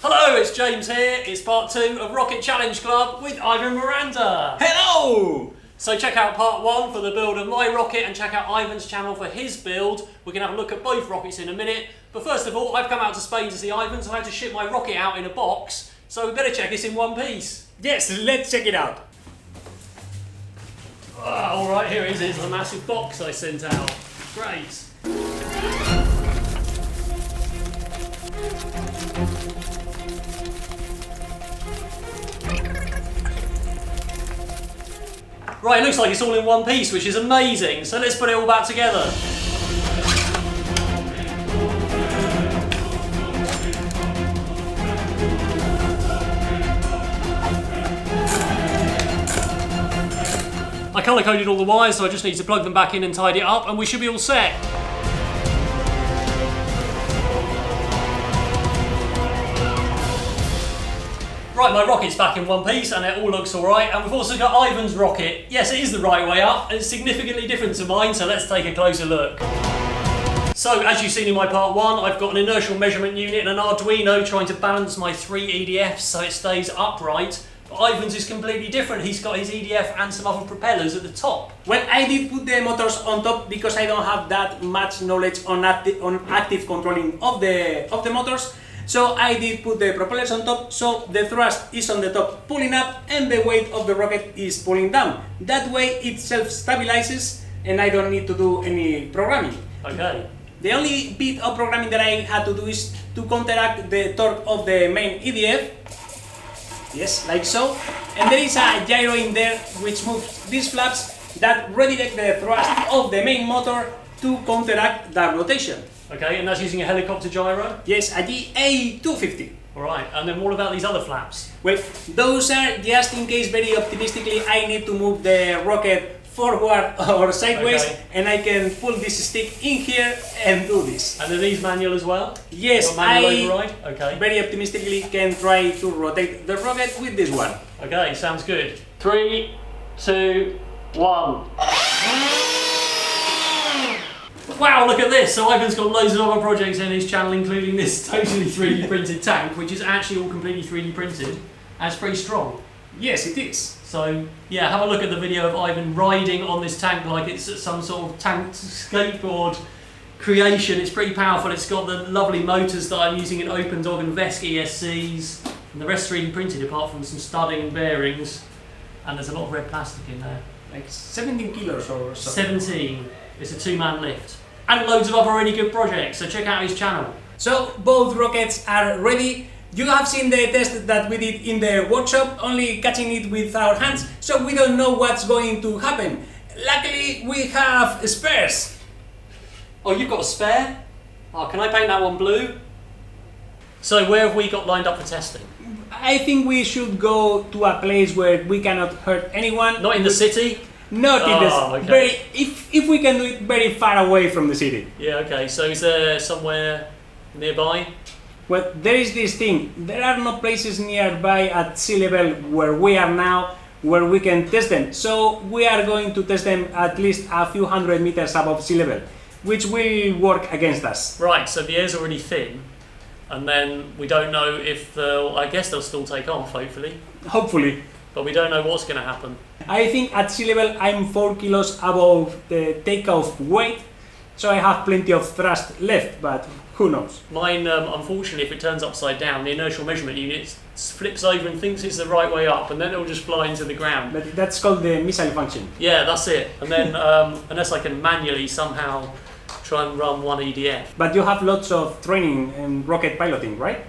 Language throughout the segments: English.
Hello, it's James here. It's part 2 of Rocket Challenge Club with Ivan Miranda. Hello! So check out part 1 for the build of my rocket and check out Ivan's channel for his build. We're going to have a look at both rockets in a minute. But first of all, I've come out to Spain to see Ivan, so I had to ship my rocket out in a box. So we better check this in one piece. Yes, let's check it out. Alright, here it is. Here's the massive box I sent out. Great. Right, it looks like it's all in one piece, which is amazing. So let's put it all back together. I colour coded all the wires, so I just need to plug them back in and tidy it up, and we should be all set. Right, my rocket's back in one piece and it all looks alright, and we've also got Ivan's rocket. Yes, it is the right way up, and it's significantly different to mine, so let's take a closer look. So, as you've seen in my part 1, I've got an inertial measurement unit and an Arduino trying to balance my 3 EDFs so it stays upright. But Ivan's is completely different. He's got his EDF and some other propellers at the top. Well, I did put the motors on top because I don't have that much knowledge on active controlling of the motors. So I did put the propellers on top, so the thrust is on the top pulling up and the weight of the rocket is pulling down. That way it self-stabilizes and I don't need to do any programming. Okay. The only bit of programming that I had to do is to counteract the torque of the main EDF. Yes, like so. And there is a gyro in there which moves these flaps that redirect the thrust of the main motor to counteract that rotation. Okay, and that's using a helicopter gyro? Yes, a GA250. Alright, and then what about these other flaps? Well, those are just in case very optimistically I need to move the rocket forward or sideways, okay. And I can pull this stick in here and do this. And are these manual as well? Yes, manual override? Okay. Very optimistically can try to rotate the rocket with this one. Okay, sounds good. 3, 2, 1. Wow, look at this! So Ivan's got loads of other projects in his channel, including this totally 3D printed tank, which is actually all completely 3D printed, and it's pretty strong. Yes, it is. So, yeah, have a look at the video of Ivan riding on this tank like it's some sort of tank skateboard creation. It's pretty powerful. It's got the lovely motors that I'm using in Open Dog and Vesk ESCs, and the rest 3D printed apart from some studding and bearings, and there's a lot of red plastic in there. Like 17 kilos or so. 17. It's a 2-man lift. And loads of other really good projects, so check out his channel. So both rockets are ready. You have seen the test that we did in the workshop, only catching it with our hands, so we don't know what's going to happen. Luckily we have spares. Oh, you've got a spare? Oh, can I paint that one blue? So where have we got lined up for testing? I think we should go to a place where we cannot hurt anyone. Not in the city? Not in the okay. very, if we can do it very far away from the city. Yeah, okay. So is there somewhere nearby? Well, there is this thing. There are no places nearby at sea level where we are now where we can test them. So we are going to test them at least a few hundred meters above sea level, which will work against us. Right, so the air's already thin, and then we don't know if they'll, I guess they'll still take off, hopefully. Hopefully. But we don't know what's going to happen. I think at sea level I'm 4 kilos above the takeoff weight, so I have plenty of thrust left, but who knows? Mine, unfortunately, if it turns upside down, the inertial measurement unit flips over and thinks it's the right way up, and then it'll just fly into the ground. But that's called the missile function. Yeah, that's it. And then, unless I can manually somehow try and run one EDF. But you have lots of training in rocket piloting, right?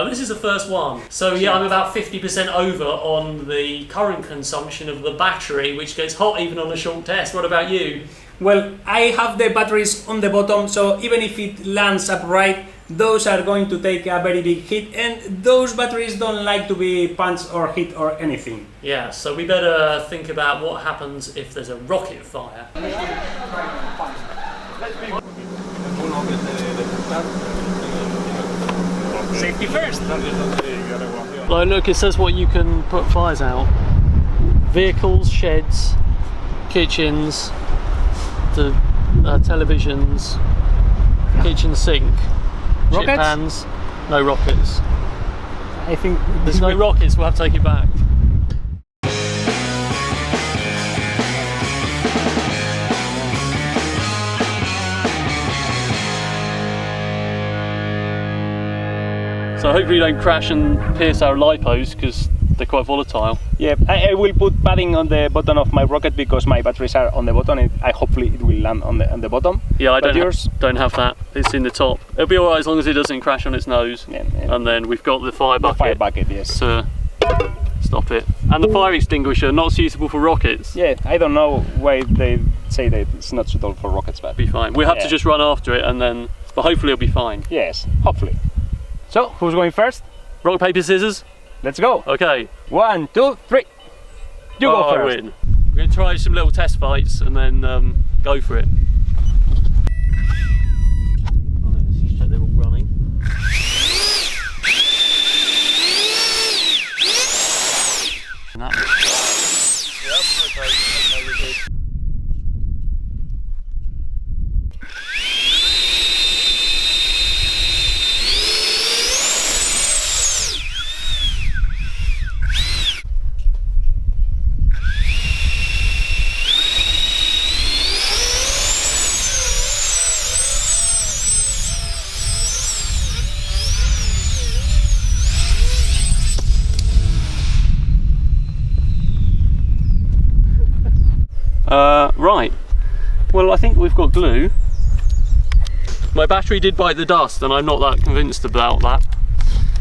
This is the first one. So yeah, I'm about 50% over on the current consumption of the battery, which gets hot even on a short test. What about you? Well, I have the batteries on the bottom, so even if it lands upright, those are going to take a very big hit, and those batteries don't like to be punched or hit or anything. Yeah, so we better think about what happens if there's a rocket fire. Safety first! Like, look, it says what you can put fires out. Vehicles, sheds, kitchens, the televisions, kitchen sink, chip Rockets? pans, no rockets. I think There's no rockets, we'll have to take it back. So hopefully you don't crash and pierce our lipos because they're quite volatile. Yeah, I will put padding on the bottom of my rocket because my batteries are on the bottom and hopefully it will land on the bottom. Yeah, I don't have that. It's in the top. It'll be alright as long as it doesn't crash on its nose. Yeah. And then we've got the fire bucket. The fire bucket, yes. To stop it. And the fire extinguisher, not suitable for rockets. Yeah, I don't know why they say that it's not suitable for rockets, but... Be fine. We'll have to just run after it and then... But hopefully it'll be fine. Yes, hopefully. So, who's going first? Rock, paper, scissors? Let's go. Okay. 1, 2, 3. You go first. I win. We're going to try some little test fights and then go for it. Right, let's just check they're all running. Yep, okay, we're good. Right, well I think we've got glue. My battery did bite the dust and I'm not that convinced about that.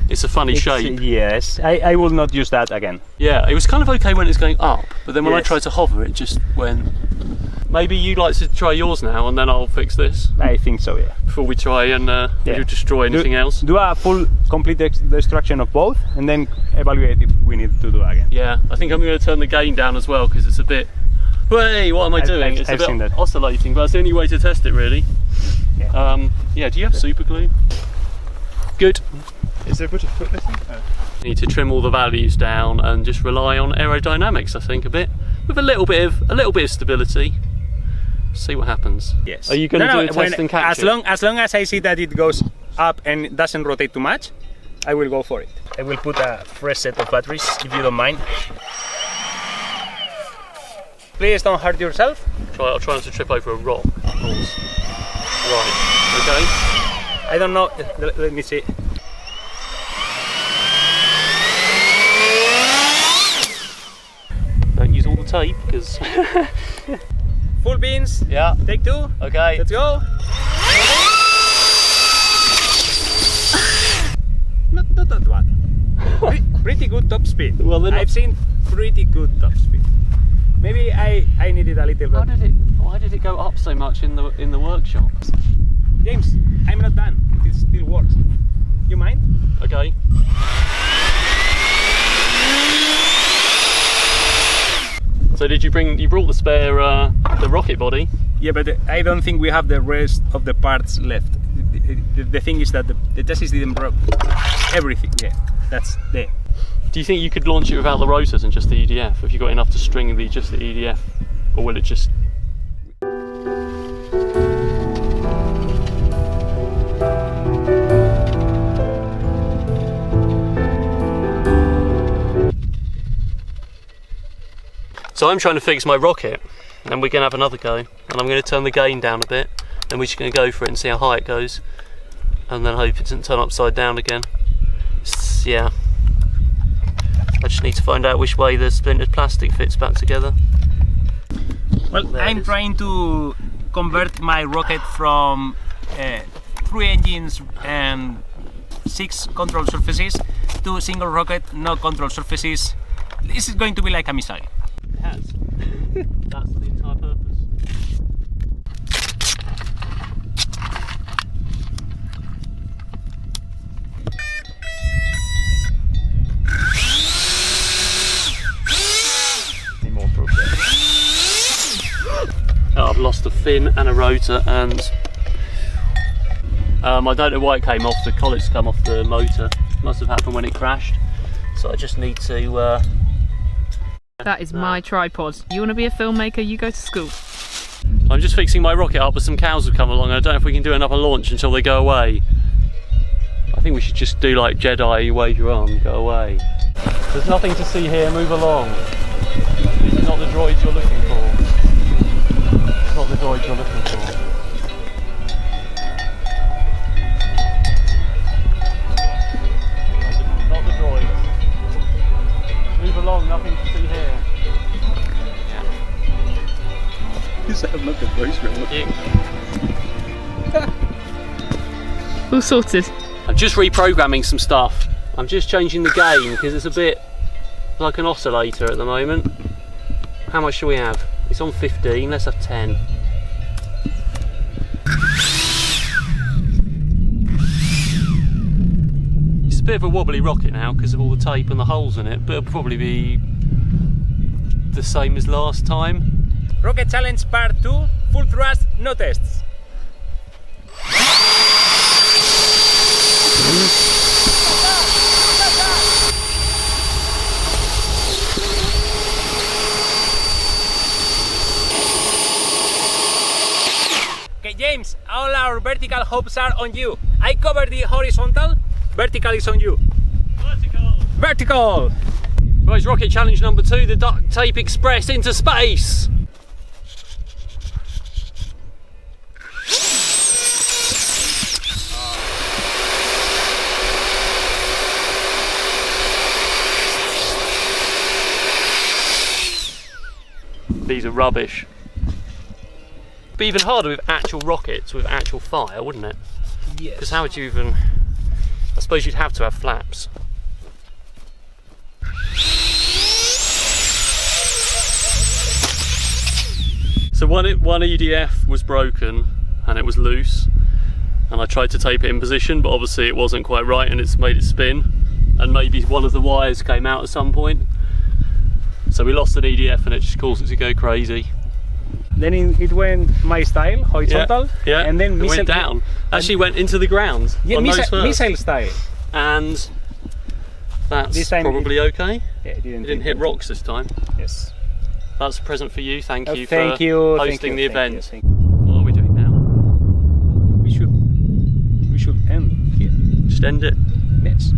It's a funny shape. Yes, I will not use that again. Yeah, it was kind of okay when it's going up, but then when I Yes. tried to hover it just went. Maybe you'd like to try yours now and then I'll fix this I think so, yeah. before we try and destroy anything else. Do a full, complete destruction of both and then evaluate if we need to do it again. Yeah, I think I'm going to turn the gain down as well because it's a bit... Hey, what am I doing? It's I've a seen bit that. oscillating, but that's the only way to test it really. Yeah. Yeah, do you have super glue? Good. Is there a bit of foot missing? Oh. Need to trim all the values down and just rely on aerodynamics, I think, a bit, with a little bit of stability. See what happens. Yes. Are you going to do a test and catch as long as I see that it goes up and doesn't rotate too much, I will go for it. I will put a fresh set of batteries if you don't mind. Please don't hurt yourself. I'll try not to trip over a rock. Right. Okay. I don't know. Let me see. Don't use all the tape because. Full beans. Yeah. Take 2. Okay. Let's go. Not that bad. Pretty good top speed. Well, they're not... I've seen pretty good top speed. Maybe I needed a little bit. Why did it go up so much in the workshop? James, I'm not done. It still works. You mind? Okay. So you brought the spare the rocket body? Yeah, but I don't think we have the rest of the parts left. The thing is that the chassis didn't broke everything. Yeah, that's there. Do you think you could launch it without the rotors and just the EDF? Have you got enough to string just the EDF? Or will it just... So I'm trying to fix my rocket and we're going to have another go. And I'm going to turn the gain down a bit. Then we're just going to go for it and see how high it goes. And then hope it doesn't turn upside down again. Yeah. I just need to find out which way the splintered plastic fits back together. Well, I'm trying to convert my rocket from 3 engines and 6 control surfaces to single rocket, no control surfaces. This is going to be like a missile. It has. That's the entire purpose. I've lost a fin and a rotor, and I don't know why it came off. The collets come off the motor. Must have happened when it crashed. So I just need to. That is my tripod. You want to be a filmmaker? You go to school. I'm just fixing my rocket up, but some cows have come along. I don't know if we can do another launch until they go away. I think we should just do like Jedi, you wave your arm, go away. There's nothing to see here, move along. This is not the droids you're looking for. It's not the droids you're looking for. Not the droids. Move along, nothing to see here. You sound like a voice real. All sorted. I'm just reprogramming some stuff. I'm just changing the gain because it's a bit like an oscillator at the moment. How much do we have? It's on 15, let's have 10. It's a bit of a wobbly rocket now because of all the tape and the holes in it, but it'll probably be the same as last time. Rocket Challenge Part 2, full thrust, no tests. Okay, James, all our vertical hopes are on you. I cover the horizontal, vertical is on you. Vertical! Vertical! Right, it's Rocket Challenge number 2, the Duct Tape Express into space! These are rubbish. It'd be even harder with actual rockets, with actual fire, wouldn't it? Yes. Because how would you even... I suppose you'd have to have flaps. So one EDF was broken and it was loose, and I tried to tape it in position, but obviously it wasn't quite right and it's made it spin, and maybe one of the wires came out at some point. So we lost an EDF and it just caused it to go crazy. Then it went my style, horizontal, yeah, and then it went down. Actually went into the ground. Yeah, on nose first. missile style. And that's This time probably okay. Yeah, it It didn't hit rocks this time. Yes. That's a present for you. Thank you thank for you, hosting the thank you, event. thank you. What are we doing now? We should end here. Just end it. Yes.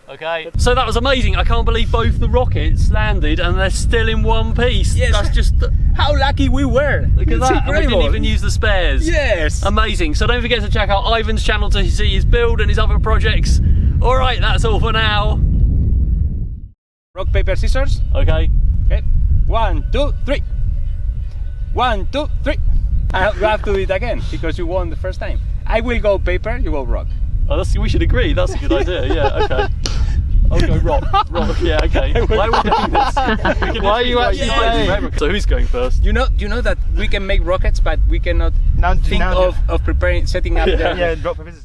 Okay. So that was amazing. I can't believe both the rockets landed and they're still in one piece. Yes. That's just... How lucky we were! Look at It's that. And we didn't incredible. even use the spares. Yes! Amazing. So don't forget to check out Ivan's channel to see his build and his other projects. Alright, that's all for now. Rock, paper, scissors. Okay. Okay. 1, 2, 3. 1, 2, 3. And you have to do it again because you won the first time. I will go paper, you go rock. Oh, we should agree. That's a good idea. Yeah, okay. I'll go rock. Rock, yeah, okay. Why are we doing this? Why are you actually playing? So who's going first? You know that we can make rockets, but we cannot think of preparing, setting up the... Yeah, drop for business.